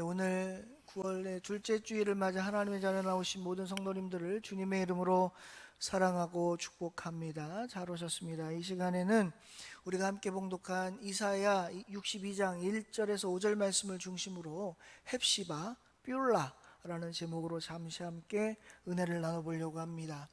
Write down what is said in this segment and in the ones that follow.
오늘 9월의 둘째 주일을 맞아 하나님의 자리에 나오신 모든 성도님들을 주님의 이름으로 사랑하고 축복합니다. 잘 오셨습니다. 이 시간에는 우리가 함께 봉독한 이사야 62장 1절에서 5절 말씀을 중심으로 헵시바, 뷸라라는 제목으로 잠시 함께 은혜를 나눠보려고 합니다.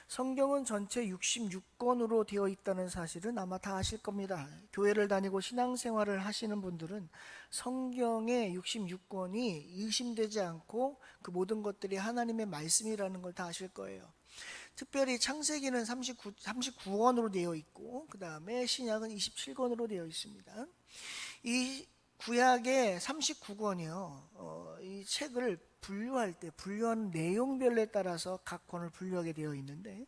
성경은 전체 66권으로 되어 있다는 사실은 아마 다 아실 겁니다. 교회를 다니고 신앙생활을 하시는 분들은 성경의 66권이 의심되지 않고 그 모든 것들이 하나님의 말씀이라는 걸 다 아실 거예요. 특별히 창세기는 39권으로 되어 있고 그 다음에 신약은 27권으로 되어 있습니다. 이 구약의 39권이요. 이 책을 분류할 때 분류하는 내용별에 따라서 각 권을 분류하게 되어 있는데,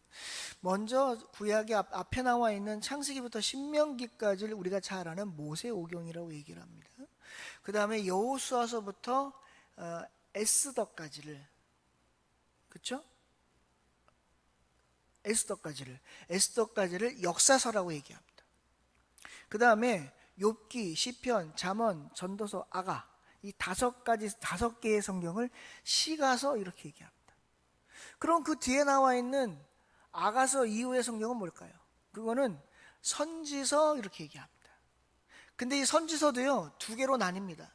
먼저 구약의 앞에 나와 있는 창세기부터 신명기까지를 우리가 잘 아는 모세오경이라고 얘기를 합니다. 그 다음에 여호수아서부터 에스더까지를, 그렇죠? 에스더까지를 역사서라고 얘기합니다. 그 다음에 욥기, 시편, 잠언, 전도서, 아가, 이 5개의 성경을 시가서 이렇게 얘기합니다. 그럼 그 뒤에 나와 있는 아가서 이후의 성경은 뭘까요? 그거는 선지서 이렇게 얘기합니다. 근데 이 선지서도요, 2개로 나뉩니다.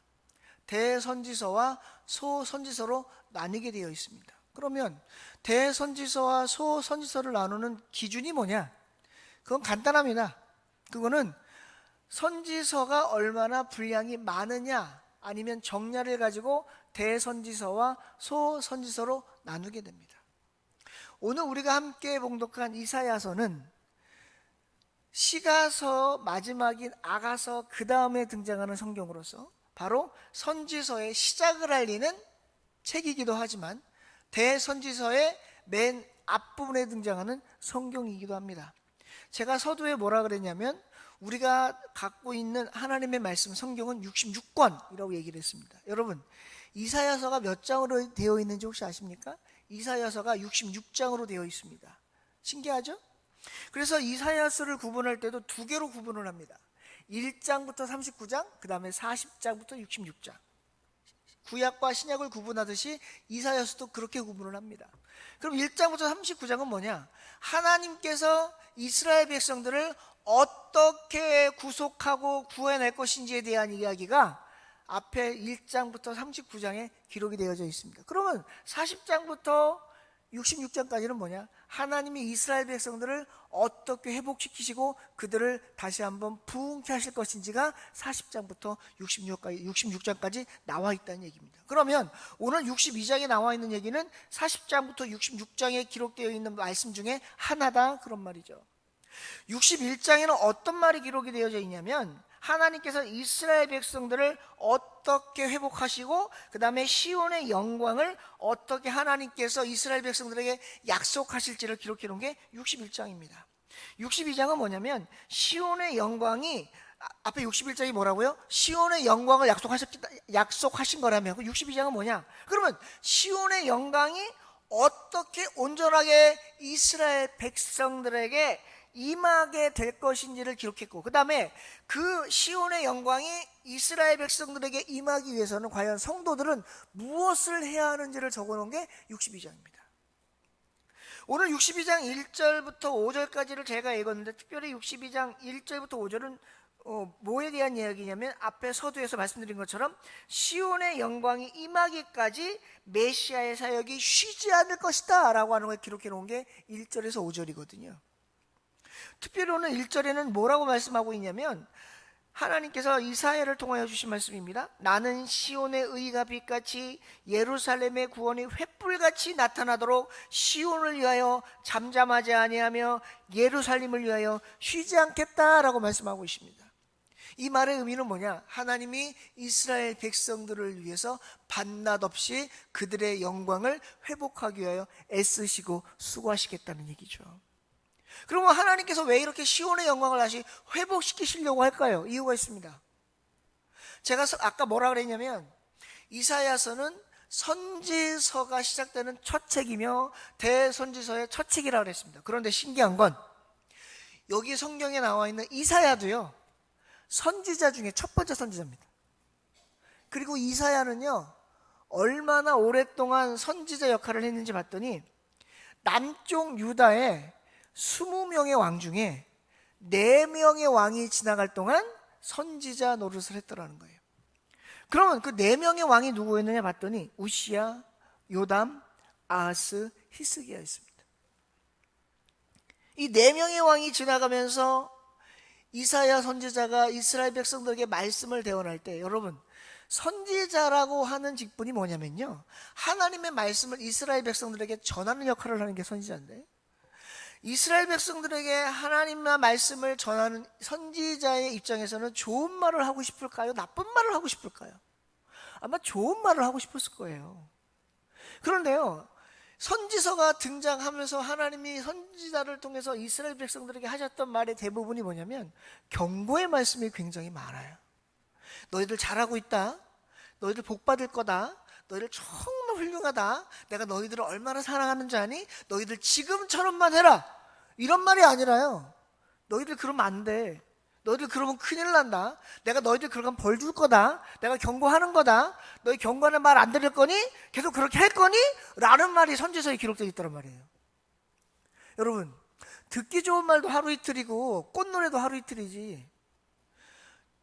대선지서와 소선지서로 나뉘게 되어 있습니다. 그러면 대선지서와 소선지서를 나누는 기준이 뭐냐? 그건 간단합니다. 그거는 선지서가 얼마나 분량이 많으냐, 아니면 정량을 가지고 대선지서와 소선지서로 나누게 됩니다. 오늘 우리가 함께 봉독한 이사야서는 시가서 마지막인 아가서 그 다음에 등장하는 성경으로서 바로 선지서의 시작을 알리는 책이기도 하지만 대선지서의 맨 앞부분에 등장하는 성경이기도 합니다. 제가 서두에 뭐라 그랬냐면, 우리가 갖고 있는 하나님의 말씀 성경은 66권이라고 얘기를 했습니다. 여러분, 이사야서가 몇 장으로 되어 있는지 혹시 아십니까? 이사야서가 66장으로 되어 있습니다. 신기하죠? 그래서 이사야서를 구분할 때도 2개로 구분을 합니다. 1장부터 39장, 그 다음에 40장부터 66장. 구약과 신약을 구분하듯이 이사야서도 그렇게 구분을 합니다. 그럼 1장부터 39장은 뭐냐? 하나님께서 이스라엘 백성들을 어떻게 구속하고 구해낼 것인지에 대한 이야기가 앞에 1장부터 39장에 기록이 되어져 있습니다. 그러면 40장부터 66장까지는 뭐냐? 하나님이 이스라엘 백성들을 어떻게 회복시키시고 그들을 다시 한번 부흥케 하실 것인지가 40장부터 66장까지 나와 있다는 얘기입니다. 그러면 오늘 62장에 나와 있는 얘기는 40장부터 66장에 기록되어 있는 말씀 중에 하나다, 그런 말이죠. 61장에는 어떤 말이 기록이 되어져 있냐면, 하나님께서 이스라엘 백성들을 어떻게 회복하시고 그 다음에 시온의 영광을 어떻게 하나님께서 이스라엘 백성들에게 약속하실지를 기록해 놓은 게 61장입니다. 62장은 뭐냐면, 시온의 영광이, 앞에 61장이 뭐라고요? 시온의 영광을 약속하신 거라면, 62장은 뭐냐? 그러면 시온의 영광이 어떻게 온전하게 이스라엘 백성들에게 임하게 될 것인지를 기록했고, 그 다음에 그 시온의 영광이 이스라엘 백성들에게 임하기 위해서는 과연 성도들은 무엇을 해야 하는지를 적어놓은 게 62장입니다. 오늘 62장 1절부터 5절까지를 제가 읽었는데, 특별히 62장 1절부터 5절은 뭐에 대한 이야기냐면, 앞에 서두에서 말씀드린 것처럼 시온의 영광이 임하기까지 메시아의 사역이 쉬지 않을 것이다 라고 하는 걸 기록해 놓은 게 1절에서 5절이거든요. 특별히 오늘 1절에는 뭐라고 말씀하고 있냐면, 하나님께서 이사야를 통하여 주신 말씀입니다. 나는 시온의 의가 빛같이 예루살렘의 구원이 횃불같이 나타나도록 시온을 위하여 잠잠하지 아니하며 예루살렘을 위하여 쉬지 않겠다라고 말씀하고 있습니다. 이 말의 의미는 뭐냐? 하나님이 이스라엘 백성들을 위해서 밤낮 없이 그들의 영광을 회복하기 위하여 애쓰시고 수고하시겠다는 얘기죠. 그러면 하나님께서 왜 이렇게 시온의 영광을 다시 회복시키시려고 할까요? 이유가 있습니다. 제가 아까 뭐라 그랬냐면, 이사야서는 선지서가 시작되는 첫 책이며 대선지서의 첫 책이라고 그랬습니다. 그런데 신기한 건, 여기 성경에 나와 있는 이사야도요, 선지자 중에 첫 번째 선지자입니다. 그리고 이사야는요, 얼마나 오랫동안 선지자 역할을 했는지 봤더니 남쪽 유다의 20명의 왕 중에 4명의 왕이 지나갈 동안 선지자 노릇을 했더라는 거예요. 그러면 그 4명의 왕이 누구였느냐 봤더니 우시야, 요담, 아하스, 히스기야였습니다. 이 4명의 왕이 지나가면서 이사야 선지자가 이스라엘 백성들에게 말씀을 대언할 때, 여러분, 선지자라고 하는 직분이 뭐냐면요, 하나님의 말씀을 이스라엘 백성들에게 전하는 역할을 하는 게 선지자인데, 이스라엘 백성들에게 하나님의 말씀을 전하는 선지자의 입장에서는 좋은 말을 하고 싶을까요? 나쁜 말을 하고 싶을까요? 아마 좋은 말을 하고 싶었을 거예요. 그런데요, 선지서가 등장하면서 하나님이 선지자를 통해서 이스라엘 백성들에게 하셨던 말의 대부분이 뭐냐면 경고의 말씀이 굉장히 많아요. 너희들 잘하고 있다, 너희들 복 받을 거다, 너희들 정말 훌륭하다, 내가 너희들을 얼마나 사랑하는지 아니? 너희들 지금처럼만 해라, 이런 말이 아니라요, 너희들 그러면 안 돼, 너희들 그러면 큰일 난다, 내가 너희들 그러면 벌 줄 거다, 내가 경고하는 거다, 너희 경고하는 말 안 들을 거니? 계속 그렇게 할 거니? 라는 말이 선지서에 기록되어 있다는 말이에요. 여러분, 듣기 좋은 말도 하루 이틀이고 꽃노래도 하루 이틀이지,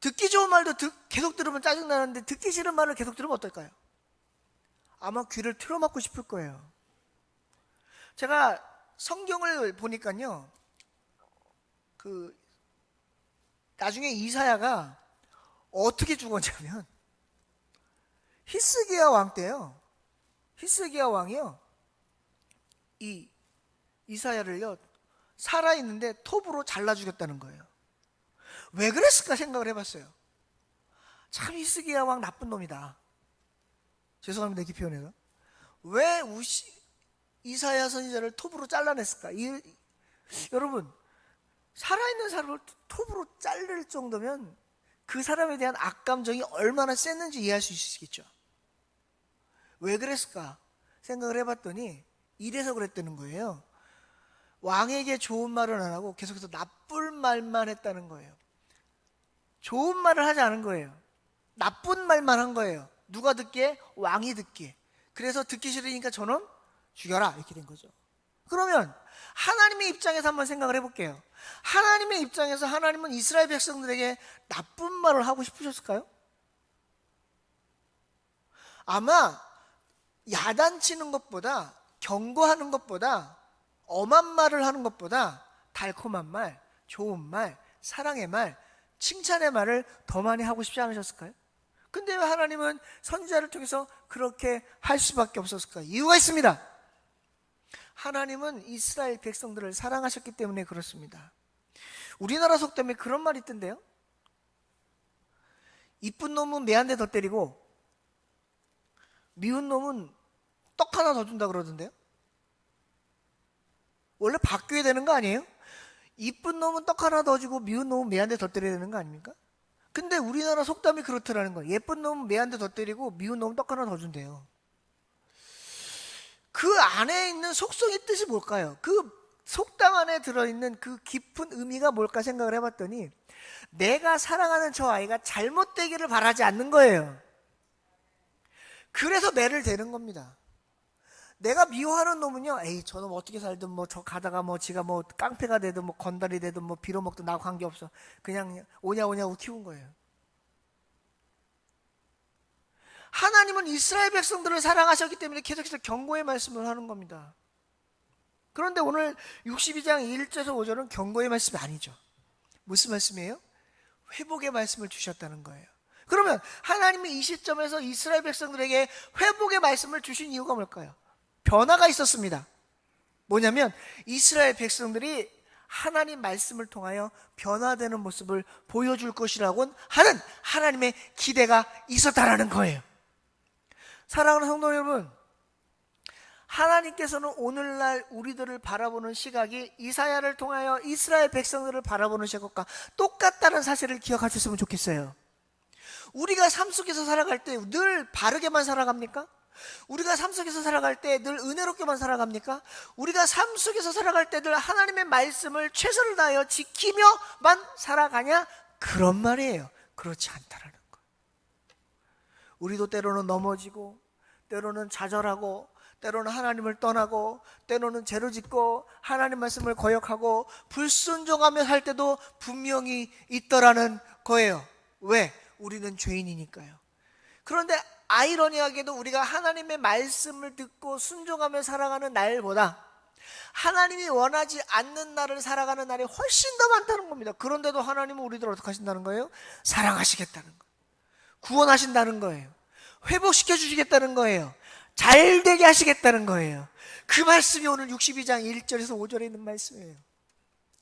듣기 좋은 말도 계속 들으면 짜증나는데 듣기 싫은 말을 계속 들으면 어떨까요? 아마 귀를 틀어막고 싶을 거예요. 제가 성경을 보니까요, 나중에 이사야가 어떻게 죽었냐면 히스기야 왕 때요, 히스기야 왕이요, 이 이사야를요 살아있는데 톱으로 잘라 죽였다는 거예요. 왜 그랬을까 생각을 해봤어요. 참 히스기야 왕 나쁜 놈이다, 죄송합니다 이 표현에서. 왜 이사야 선지자를 톱으로 잘라냈을까? 여러분, 살아있는 사람을 톱으로 자를 정도면 그 사람에 대한 악감정이 얼마나 셌는지 이해할 수 있으시겠죠. 왜 그랬을까 생각을 해봤더니 이래서 그랬다는 거예요. 왕에게 좋은 말을 안 하고 계속해서 나쁜 말만 했다는 거예요. 좋은 말을 하지 않은 거예요. 나쁜 말만 한 거예요. 누가 듣기에? 왕이 듣기에. 그래서 듣기 싫으니까 저놈 죽여라, 이렇게 된 거죠. 그러면 하나님의 입장에서 한번 생각을 해볼게요. 하나님의 입장에서 하나님은 이스라엘 백성들에게 나쁜 말을 하고 싶으셨을까요? 아마 야단치는 것보다, 경고하는 것보다, 엄한 말을 하는 것보다 달콤한 말, 좋은 말, 사랑의 말, 칭찬의 말을 더 많이 하고 싶지 않으셨을까요? 근데 왜 하나님은 선지자를 통해서 그렇게 할 수밖에 없었을까요? 이유가 있습니다. 하나님은 이스라엘 백성들을 사랑하셨기 때문에 그렇습니다. 우리나라 속담에 그런 말이 있던데요, 이쁜 놈은 매 한 대 더 때리고 미운 놈은 떡 하나 더 준다 그러던데요. 원래 바뀌어야 되는 거 아니에요? 이쁜 놈은 떡 하나 더 주고 미운 놈은 매 한 대 더 때려야 되는 거 아닙니까? 근데 우리나라 속담이 그렇더라는 거예요. 예쁜 놈은 매 한 대 더 때리고 미운 놈은 떡 하나 더 준대요. 그 안에 있는 속성의 뜻이 뭘까요? 그 속담 안에 들어있는 그 깊은 의미가 뭘까 생각을 해봤더니 내가 사랑하는 저 아이가 잘못되기를 바라지 않는 거예요. 그래서 매를 대는 겁니다. 내가 미워하는 놈은요, 에이 저놈 어떻게 살든 뭐 저 가다가 뭐 지가 뭐 깡패가 되든 뭐 건달이 되든 뭐 빌어먹든 나하고 관계없어, 그냥 오냐오냐고 키운 거예요. 하나님은 이스라엘 백성들을 사랑하셨기 때문에 계속해서 경고의 말씀을 하는 겁니다. 그런데 오늘 62장 1절에서 5절은 경고의 말씀이 아니죠. 무슨 말씀이에요? 회복의 말씀을 주셨다는 거예요. 그러면 하나님이 이 시점에서 이스라엘 백성들에게 회복의 말씀을 주신 이유가 뭘까요? 변화가 있었습니다. 뭐냐면 이스라엘 백성들이 하나님 말씀을 통하여 변화되는 모습을 보여줄 것이라고 하는 하나님의 기대가 있었다라는 거예요. 사랑하는 성도 여러분, 하나님께서는 오늘날 우리들을 바라보는 시각이 이사야를 통하여 이스라엘 백성들을 바라보는 시각과 똑같다는 사실을 기억하셨으면 좋겠어요. 우리가 삶 속에서 살아갈 때 늘 바르게만 살아갑니까? 우리가 삶 속에서 살아갈 때 늘 은혜롭게만 살아갑니까? 우리가 삶 속에서 살아갈 때 늘 하나님의 말씀을 최선을 다하여 지키며만 살아가냐? 그런 말이에요. 그렇지 않다라는 거. 우리도 때로는 넘어지고, 때로는 좌절하고, 때로는 하나님을 떠나고, 때로는 죄를 짓고, 하나님 말씀을 거역하고 불순종하며 살 때도 분명히 있더라는 거예요. 왜? 우리는 죄인이니까요. 그런데 아이러니하게도 우리가 하나님의 말씀을 듣고 순종하며 살아가는 날보다 하나님이 원하지 않는 날을 살아가는 날이 훨씬 더 많다는 겁니다. 그런데도 하나님은 우리들을 어떻게 하신다는 거예요? 사랑하시겠다는 거예요. 구원하신다는 거예요. 회복시켜 주시겠다는 거예요. 잘 되게 하시겠다는 거예요. 그 말씀이 오늘 62장 1절에서 5절에 있는 말씀이에요.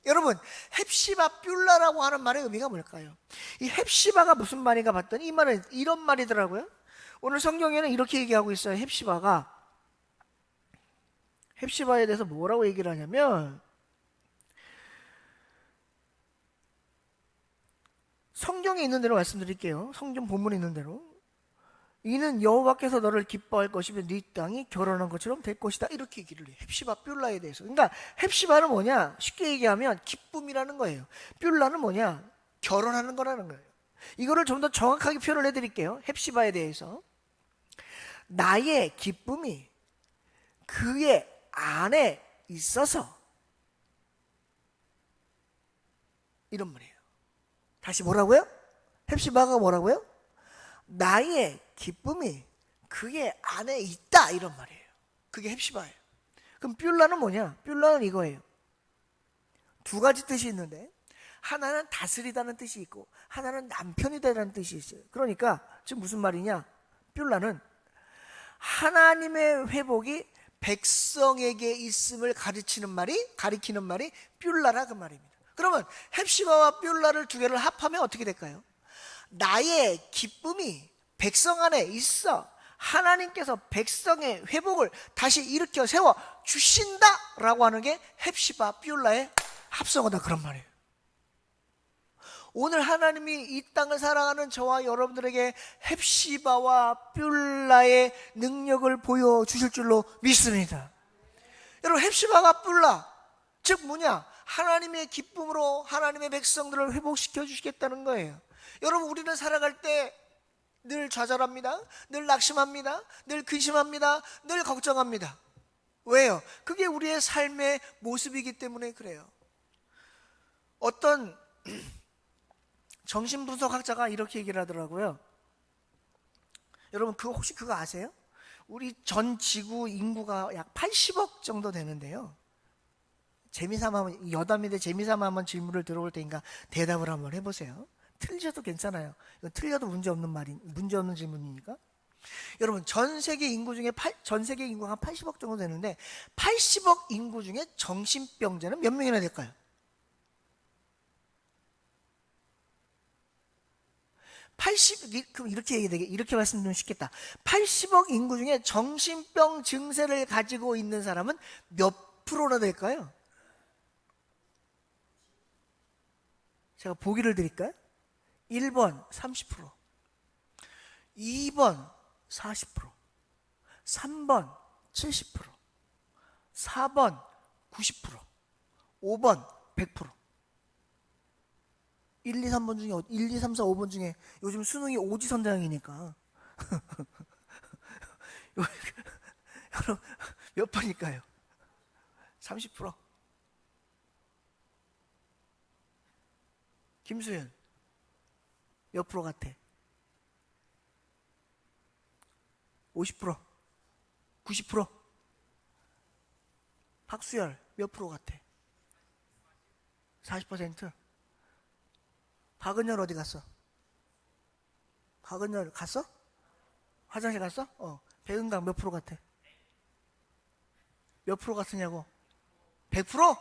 여러분, 헵시바 뷸라라고 하는 말의 의미가 뭘까요? 이 헵시바가 무슨 말인가 봤더니 이 말은 이런 말이더라고요. 오늘 성경에는 이렇게 얘기하고 있어요. 헵시바에 대해서 뭐라고 얘기를 하냐면, 성경에 있는 대로 말씀드릴게요. 성경 본문에 있는 대로. 이는 여호와께서 너를 기뻐할 것이며 네 땅이 결혼한 것처럼 될 것이다. 이렇게 얘기를 해요. 헵시바 뷸라에 대해서. 그러니까 헵시바는 뭐냐? 쉽게 얘기하면 기쁨이라는 거예요. 뷸라는 뭐냐? 결혼하는 거라는 거예요. 이거를 좀 더 정확하게 표현을 해드릴게요. 헵시바에 대해서. 나의 기쁨이 그의 안에 있어서, 이런 말이에요. 다시 뭐라고요? 헵시바가 뭐라고요? 나의 기쁨이 그의 안에 있다, 이런 말이에요. 그게 헵시바예요. 그럼 뷸라는 뭐냐? 뷸라는 이거예요. 두 가지 뜻이 있는데, 하나는 다스리다는 뜻이 있고 하나는 남편이다라는 뜻이 있어요. 그러니까 지금 무슨 말이냐? 뷸라는 하나님의 회복이 백성에게 있음을 가리키는 말이 뷸라라, 그 말입니다. 그러면 헵시바와 뷸라를 두 개를 합하면 어떻게 될까요? 나의 기쁨이 백성 안에 있어. 하나님께서 백성의 회복을 다시 일으켜 세워 주신다라고 하는 게 헵시바 뷸라의 합성어다, 그런 말이에요. 오늘 하나님이 이 땅을 살아가는 저와 여러분들에게 헵시바와 뷸라의 능력을 보여주실 줄로 믿습니다. 여러분, 헵시바와 뷸라, 즉 뭐냐? 하나님의 기쁨으로 하나님의 백성들을 회복시켜 주시겠다는 거예요. 여러분, 우리는 살아갈 때 늘 좌절합니다. 늘 낙심합니다. 늘 근심합니다. 늘 걱정합니다. 왜요? 그게 우리의 삶의 모습이기 때문에 그래요. 어떤 정신분석학자가 이렇게 얘기를 하더라고요. 여러분, 혹시 그거 아세요? 우리 전 지구 인구가 약 80억 정도 되는데요. 여담인데 재미삼아 한번 질문을 들어볼 테니까 대답을 한번 해보세요. 틀려도 괜찮아요. 이건 틀려도 문제없는 질문이니까. 여러분, 전 세계 인구가 한 80억 정도 되는데 80억 인구 중에 정신병자는 몇 명이나 될까요? 그럼 이렇게 말씀드리면 쉽겠다. 80억 인구 중에 정신병 증세를 가지고 있는 사람은 몇 프로나 될까요? 제가 보기를 드릴까요? 1번 30%, 2번 40%, 3번 70%, 4번 90%, 5번 100%. 1, 2, 3번 중에 1, 2, 3, 4, 5번 중에 요즘 수능이 오지선장이니까 여러분, 몇 번일까요? 30%. 김수현 몇 프로 같아? 50%? 90%? 박수열 몇 프로 같아? 40%? 박은열 어디 갔어? 박은열 갔어? 화장실 갔어? 배은강 몇 프로 같아? 몇 프로 같으냐고? 100%?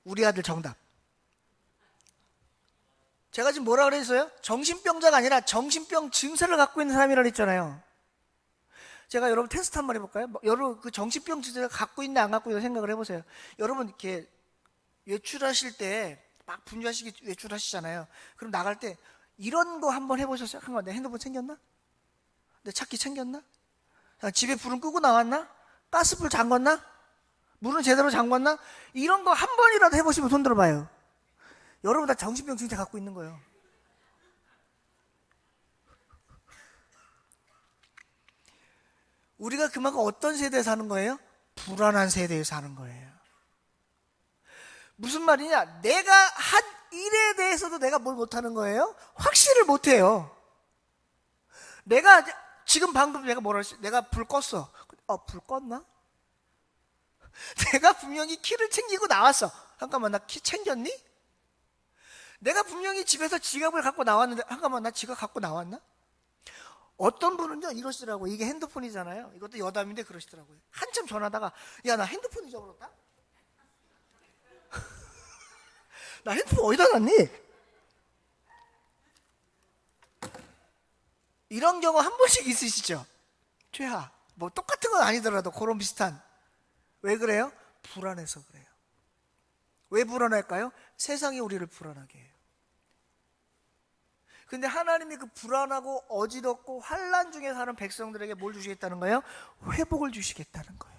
우리 아들 정답. 제가 지금 뭐라 그랬어요? 정신병자가 아니라 정신병 증세를 갖고 있는 사람이라 그랬잖아요. 제가 여러분 테스트 한번 해볼까요? 여러분 그 정신병 증세를 갖고 있나 안 갖고 있나 생각을 해보세요. 여러분 이렇게 외출하실 때 막 분주하시게 외출하시잖아요. 그럼 나갈 때 이런 거 한번 해보셨어요? 내 핸드폰 챙겼나? 내 차키 챙겼나? 집에 불은 끄고 나왔나? 가스불 잠궜나? 물은 제대로 잠궜나? 이런 거 한 번이라도 해보시면 손 들어봐요. 여러분 다 정신병 증세 갖고 있는 거예요. 우리가 그만큼 어떤 세대에 사는 거예요? 불안한 세대에 사는 거예요. 무슨 말이냐? 내가 한 일에 대해서도 내가 뭘 못하는 거예요? 확신을 못해요. 내가 지금 방금 내가 뭐라 했지? 내가 불 껐어. 불 껐나? 내가 분명히 키를 챙기고 나왔어. 잠깐만, 나 키 챙겼니? 내가 분명히 집에서 지갑을 갖고 나왔는데, 잠깐만, 나 지갑 갖고 나왔나? 어떤 분은요 이러시더라고요. 이게 핸드폰이잖아요. 이것도 여담인데 그러시더라고요. 한참 전화하다가 야, 나 핸드폰 잊어버렸다. 나 핸드폰 어디다 놨니? 이런 경우 한 번씩 있으시죠? 최하, 뭐 똑같은 건 아니더라도 그런 비슷한. 왜 그래요? 불안해서 그래요. 왜 불안할까요? 세상이 우리를 불안하게 해요. 근데 하나님이 그 불안하고 어지럽고 환난 중에 사는 백성들에게 뭘 주시겠다는 거예요? 회복을 주시겠다는 거예요.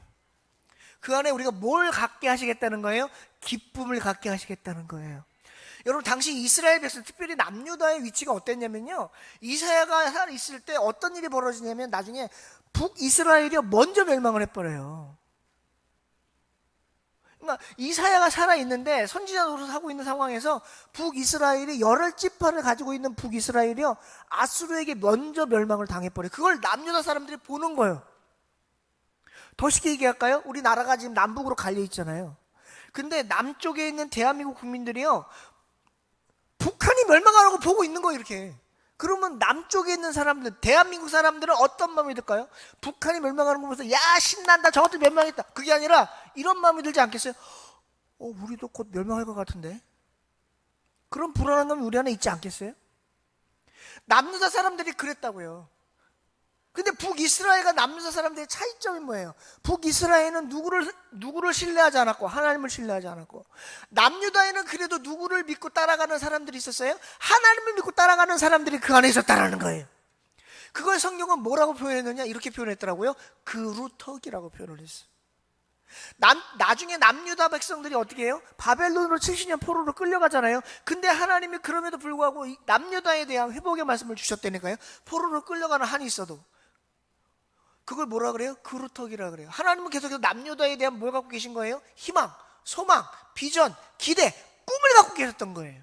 그 안에 우리가 뭘 갖게 하시겠다는 거예요? 기쁨을 갖게 하시겠다는 거예요. 여러분, 당시 이스라엘 백성, 특별히 남유다의 위치가 어땠냐면요, 이사야가 살 있을 때 어떤 일이 벌어지냐면 나중에 북이스라엘이 먼저 멸망을 해버려요. 그러니까 이사야가 살아있는데 선지자 노릇을 하고 있는 상황에서 북이스라엘이 열흘 지파를 가지고 있는 북이스라엘이요, 아수르에게 먼저 멸망을 당해버려요. 그걸 남유다 사람들이 보는 거예요. 더 쉽게 얘기할까요? 우리 나라가 지금 남북으로 갈려 있잖아요. 근데 남쪽에 있는 대한민국 국민들이요, 북한이 멸망하라고 보고 있는 거예요, 이렇게. 그러면 남쪽에 있는 사람들, 대한민국 사람들은 어떤 마음이 들까요? 북한이 멸망하는 거 보면서 야, 신난다, 저것도 멸망했다. 그게 아니라 이런 마음이 들지 않겠어요? 우리도 곧 멸망할 것 같은데. 그런 불안한 감이 우리 안에 있지 않겠어요? 남유다 사람들이 그랬다고요. 근데 북이스라엘과 남유다 사람들의 차이점이 뭐예요? 북이스라엘은 누구를 신뢰하지 않았고 하나님을 신뢰하지 않았고, 남유다에는 그래도 누구를 믿고 따라가는 사람들이 있었어요? 하나님을 믿고 따라가는 사람들이 그 안에 있었다는 거예요. 그걸 성경은 뭐라고 표현했느냐? 이렇게 표현했더라고요. 그루터기라고 표현을 했어요. 나중에 남유다 백성들이 어떻게 해요? 바벨론으로 70년 포로로 끌려가잖아요. 근데 하나님이 그럼에도 불구하고 남유다에 대한 회복의 말씀을 주셨다니까요. 포로로 끌려가는 한이 있어도 그걸 뭐라 그래요? 그루터기라 그래요. 하나님은 계속해서 남유다에 대한 뭘 갖고 계신 거예요? 희망, 소망, 비전, 기대, 꿈을 갖고 계셨던 거예요.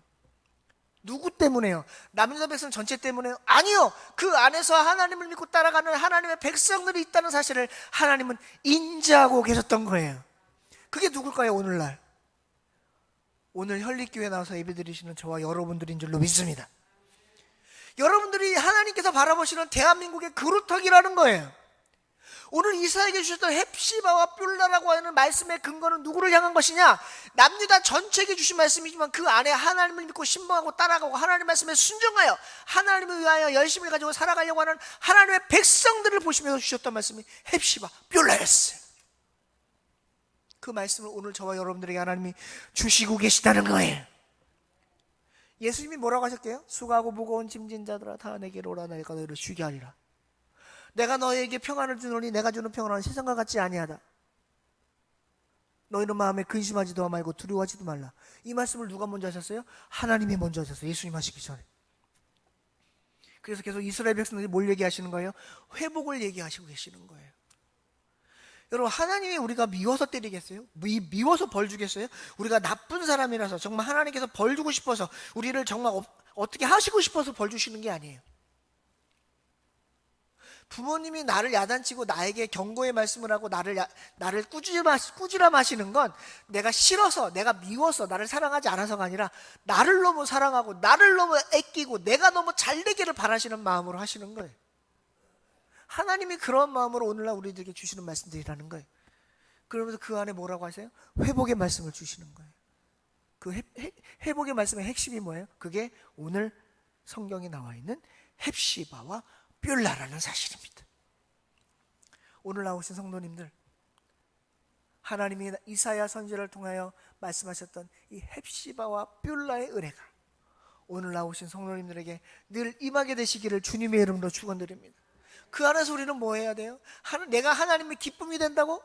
누구 때문에요? 남유다 백성 전체 때문에요? 아니요. 그 안에서 하나님을 믿고 따라가는 하나님의 백성들이 있다는 사실을 하나님은 인지하고 계셨던 거예요. 그게 누굴까요? 오늘날 오늘 현립교회 나와서 예배드리시는 저와 여러분들인 줄로 믿습니다. 여러분들이 하나님께서 바라보시는 대한민국의 그루터기라는 거예요. 오늘 이사야에게 주셨던 헵시바와 뷸라라고 하는 말씀의 근거는 누구를 향한 것이냐? 남유다 전체에게 주신 말씀이지만 그 안에 하나님을 믿고 신봉하고 따라가고 하나님의 말씀에 순종하여 하나님을 위하여 열심을 가지고 살아가려고 하는 하나님의 백성들을 보시면서 주셨던 말씀이 헵시바, 뷸라였어요. 그 말씀을 오늘 저와 여러분들에게 하나님이 주시고 계시다는 거예요. 예수님이 뭐라고 하셨게요? 수고하고 무거운 짐진 자들아 다 내게로 오라, 내가 너희를 쉬게 하리라. 내가 너희에게 평안을 주노니 내가 주는 평안은 세상과 같지 아니하다. 너희는 마음에 근심하지도 말고 두려워하지도 말라. 이 말씀을 누가 먼저 하셨어요? 하나님이 먼저 하셨어요. 예수님 하시기 전에. 그래서 계속 이스라엘 백성들이 뭘 얘기하시는 거예요? 회복을 얘기하시고 계시는 거예요. 여러분, 하나님이 우리가 미워서 때리겠어요? 미워서 벌 주겠어요? 우리가 나쁜 사람이라서 정말 하나님께서 벌 주고 싶어서 우리를 정말 어떻게 하시고 싶어서 벌 주시는 게 아니에요. 부모님이 나를 야단치고 나에게 경고의 말씀을 하고 나를 꾸지람하시는 건 내가 싫어서, 내가 미워서, 나를 사랑하지 않아서가 아니라 나를 너무 사랑하고 나를 너무 아끼고 내가 너무 잘되기를 바라시는 마음으로 하시는 거예요. 하나님이 그런 마음으로 오늘날 우리들에게 주시는 말씀들이라는 거예요. 그러면서 그 안에 뭐라고 하세요? 회복의 말씀을 주시는 거예요. 그 회복의 말씀의 핵심이 뭐예요? 그게 오늘 성경에 나와 있는 헵시바와 뷸라라는 사실입니다. 오늘 나오신 성도님들, 하나님이 이사야 선지자를 통하여 말씀하셨던 이 헵시바와 뷸라의 은혜가 오늘 나오신 성도님들에게 늘 임하게 되시기를 주님의 이름으로 축원드립니다. 그 안에서 우리는 뭐 해야 돼요? 내가 하나님의 기쁨이 된다고?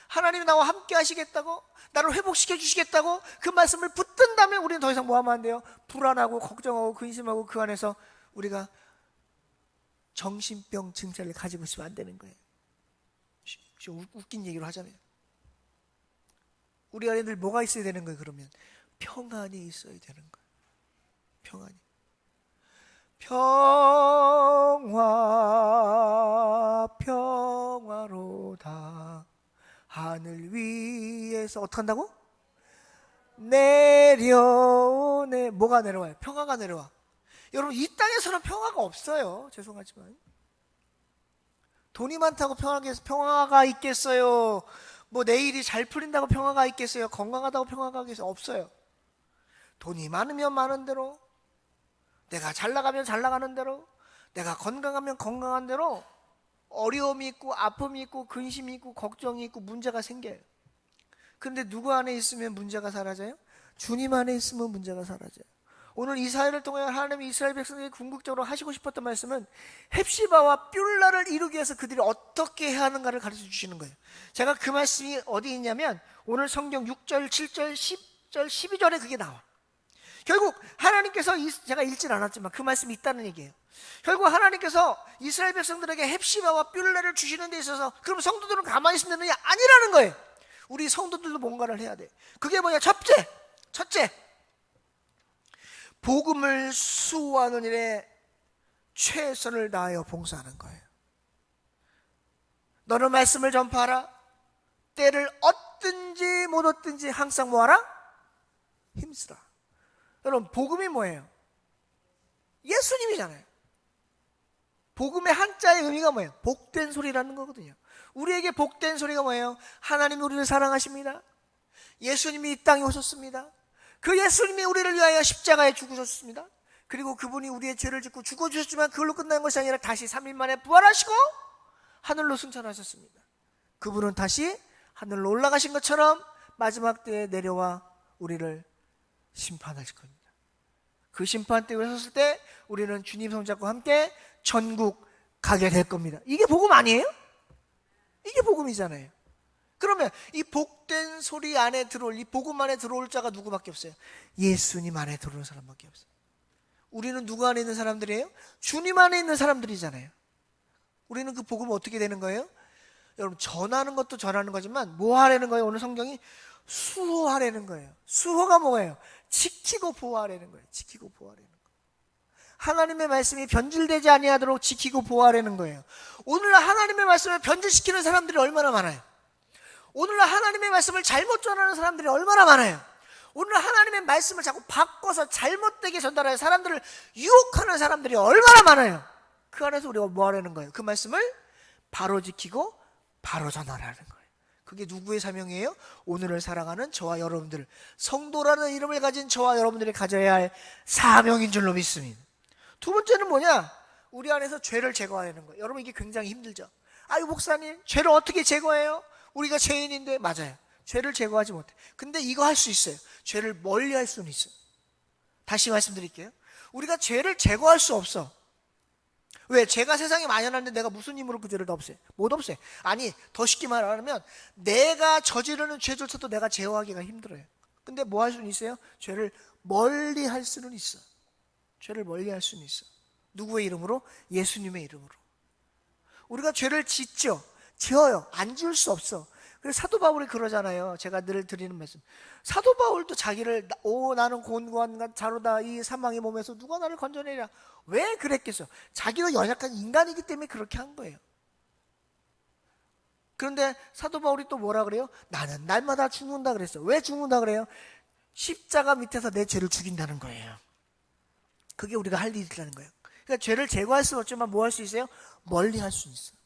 하나님이 나와 함께 하시겠다고? 나를 회복시켜 주시겠다고? 그 말씀을 붙든다면 우리는 더 이상 뭐 하면 안 돼요? 불안하고 걱정하고 근심하고 그 안에서 우리가 정신병 증세를 가지고 있으면 안 되는 거예요. 좀 웃긴 얘기로 하자면 우리 안에 늘 뭐가 있어야 되는 거예요? 그러면 평안이 있어야 되는 거예요. 평안이. 평화로다 하늘 위에서 어떻게 한다고? 내려오네. 뭐가 내려와요? 평화가 내려와. 여러분 이 땅에서는 평화가 없어요. 죄송하지만 돈이 많다고 평화가 있겠어요? 뭐 내일이 잘 풀린다고 평화가 있겠어요? 건강하다고 평화가 있겠어요? 없어요. 돈이 많으면 많은 대로, 내가 잘 나가면 잘 나가는 대로, 내가 건강하면 건강한 대로 어려움이 있고 아픔이 있고 근심이 있고 걱정이 있고 문제가 생겨요. 그런데 누구 안에 있으면 문제가 사라져요? 주님 안에 있으면 문제가 사라져요. 오늘 이 사회를 통해 하나님이 이스라엘 백성에게 궁극적으로 하시고 싶었던 말씀은 헵시바와 뷸라를 이루기 위해서 그들이 어떻게 해야 하는가를 가르쳐 주시는 거예요. 제가 그 말씀이 어디 있냐면 오늘 성경 6절, 7절, 10절, 12절에 그게 나와. 결국 하나님께서 제가 읽진 않았지만 그 말씀이 있다는 얘기예요. 결국 하나님께서 이스라엘 백성들에게 헵시바와 뷸라를 주시는 데 있어서 그럼 성도들은 가만히 있으면 되느냐? 아니라는 거예요. 우리 성도들도 뭔가를 해야 돼. 그게 뭐냐? 첫째 복음을 수호하는 일에 최선을 다하여 봉사하는 거예요. 너는 말씀을 전파하라. 때를 얻든지 못 얻든지 항상 뭐하라? 힘쓰라. 여러분 복음이 뭐예요? 예수님이잖아요. 복음의 한자의 의미가 뭐예요? 복된 소리라는 거거든요. 우리에게 복된 소리가 뭐예요? 하나님이 우리를 사랑하십니다. 예수님이 이 땅에 오셨습니다. 그 예수님이 우리를 위하여 십자가에 죽으셨습니다. 그리고 그분이 우리의 죄를 짓고 죽어주셨지만 그걸로 끝난 것이 아니라 다시 3일 만에 부활하시고 하늘로 승천하셨습니다. 그분은 다시 하늘로 올라가신 것처럼 마지막 때에 내려와 우리를 심판하실 겁니다. 그 심판대에 섰을 때 우리는 주님 손잡고 함께 천국 가게 될 겁니다. 이게 복음 아니에요? 이게 복음이잖아요. 그러면 이 복된 소리 안에 들어올, 이 복음 안에 들어올 자가 누구밖에 없어요? 예수님 안에 들어오는 사람밖에 없어요. 우리는 누구 안에 있는 사람들이에요? 주님 안에 있는 사람들이잖아요. 우리는 그 복음을 어떻게 되는 거예요? 여러분 전하는 것도 전하는 거지만 뭐 하라는 거예요? 오늘 성경이 수호하라는 거예요. 수호가 뭐예요? 지키고 보호하라는 거예요. 지키고 보호하라는 거예요. 하나님의 말씀이 변질되지 아니하도록 지키고 보호하라는 거예요. 오늘날 하나님의 말씀을 변질시키는 사람들이 얼마나 많아요? 오늘날 하나님의 말씀을 잘못 전하는 사람들이 얼마나 많아요? 오늘날 하나님의 말씀을 자꾸 바꿔서 잘못되게 전달하여 사람들을 유혹하는 사람들이 얼마나 많아요? 그 안에서 우리가 뭐 하라는 거예요? 그 말씀을 바로 지키고 바로 전하라는 거예요. 그게 누구의 사명이에요? 오늘을 살아가는 저와 여러분들, 성도라는 이름을 가진 저와 여러분들이 가져야 할 사명인 줄로 믿습니다. 두 번째는 뭐냐? 우리 안에서 죄를 제거하는 거예요. 여러분 이게 굉장히 힘들죠? 아유 목사님 죄를 어떻게 제거해요? 우리가 죄인인데. 맞아요. 죄를 제거하지 못해. 근데 이거 할 수 있어요. 죄를 멀리 할 수는 있어요. 다시 말씀드릴게요. 우리가 죄를 제거할 수 없어. 왜? 죄가 세상에 만연한데 내가 무슨 힘으로 그 죄를 다 없애요? 못 없애요. 아니 더 쉽게 말하면 내가 저지르는 죄조차도 내가 제어하기가 힘들어요. 근데 뭐 할 수는 있어요? 죄를 멀리 할 수는 있어. 죄를 멀리 할 수는 있어. 누구의 이름으로? 예수님의 이름으로. 우리가 죄를 짓죠. 지어요. 안 지을 수 없어. 그래서 사도 바울이 그러잖아요. 제가 늘 드리는 말씀. 사도 바울도 자기를 나는 곤고한 자로다 이 사망의 몸에서 누가 나를 건져내랴. 왜 그랬겠어요? 자기도 연약한 인간이기 때문에 그렇게 한 거예요. 그런데 사도 바울이 또 뭐라 그래요? 나는 날마다 죽는다 그랬어요. 왜 죽는다 그래요? 십자가 밑에서 내 죄를 죽인다는 거예요. 그게 우리가 할 일이라는 거예요. 그러니까 죄를 제거할 수는 없지만 뭐 할 수 있어요? 멀리 할 수 있어요.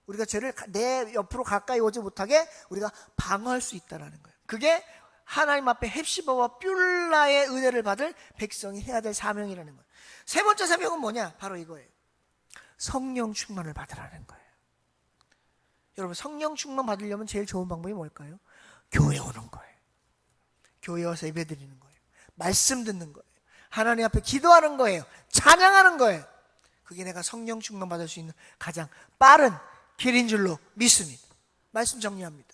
우리가 죄를 내 옆으로 가까이 오지 못하게 우리가 방어할 수 있다는 거예요. 그게 하나님 앞에 헵시바와 뷸라의 은혜를 받을 백성이 해야 될 사명이라는 거예요. 세 번째 사명은 뭐냐? 바로 이거예요. 성령 충만을 받으라는 거예요. 여러분 성령 충만 받으려면 제일 좋은 방법이 뭘까요? 교회 오는 거예요. 교회 와서 예배 드리는 거예요. 말씀 듣는 거예요. 하나님 앞에 기도하는 거예요. 찬양하는 거예요. 그게 내가 성령 충만 받을 수 있는 가장 빠른 길인 줄로 믿습니다. 말씀 정리합니다.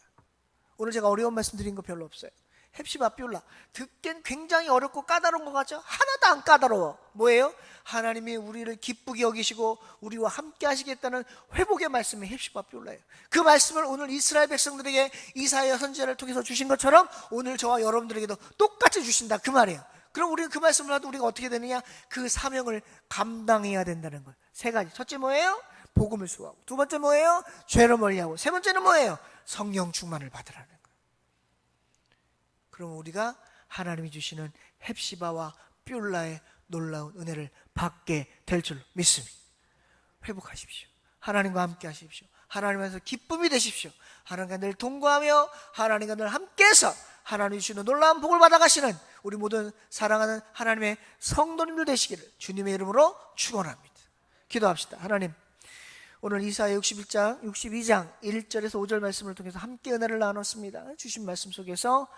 오늘 제가 어려운 말씀 드린 거 별로 없어요. 헵시바 뷸라. 듣기엔 굉장히 어렵고 까다로운 것 같죠? 하나도 안 까다로워. 뭐예요? 하나님이 우리를 기쁘게 여기시고 우리와 함께 하시겠다는 회복의 말씀이 헵시바 뷸라예요. 그 말씀을 오늘 이스라엘 백성들에게 이사야 선지자를 통해서 주신 것처럼 오늘 저와 여러분들에게도 똑같이 주신다 그 말이에요. 그럼 우리가 그 말씀을 하도 우리가 어떻게 되느냐? 그 사명을 감당해야 된다는 거예요. 세 가지. 첫째 뭐예요? 복음을 수호하고. 두 번째 뭐예요? 죄를 멀리하고. 세 번째는 뭐예요? 성령 충만을 받으라는 거예요. 그럼 우리가 하나님이 주시는 헵시바와 뷸라의 놀라운 은혜를 받게 될 줄 믿습니다. 회복하십시오. 하나님과 함께 하십시오. 하나님께서 기쁨이 되십시오. 하나님과 늘 동거하며 하나님과 늘 함께해서 하나님이 주시는 놀라운 복을 받아가시는 우리 모든 사랑하는 하나님의 성도님들 되시기를 주님의 이름으로 축원합니다. 기도합시다. 하나님, 오늘 이사야 61장, 62장 1절에서 5절 말씀을 통해서 함께 은혜를 나눴습니다. 주신 말씀 속에서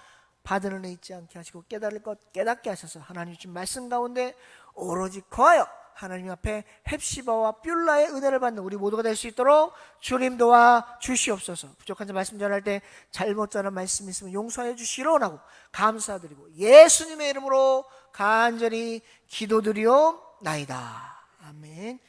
받은 은혜 잊지 않게 하시고 깨달을 것 깨닫게 하셔서 하나님 주신 말씀 가운데 오로지 거하여 하나님 앞에 헵시바와 뷸라의 은혜를 받는 우리 모두가 될 수 있도록 주님 도와 주시옵소서. 부족한 점 말씀 전할 때 잘못 전한 말씀 있으면 용서해 주시로나고 감사드리고 예수님의 이름으로 간절히 기도드리옵나이다. 아멘.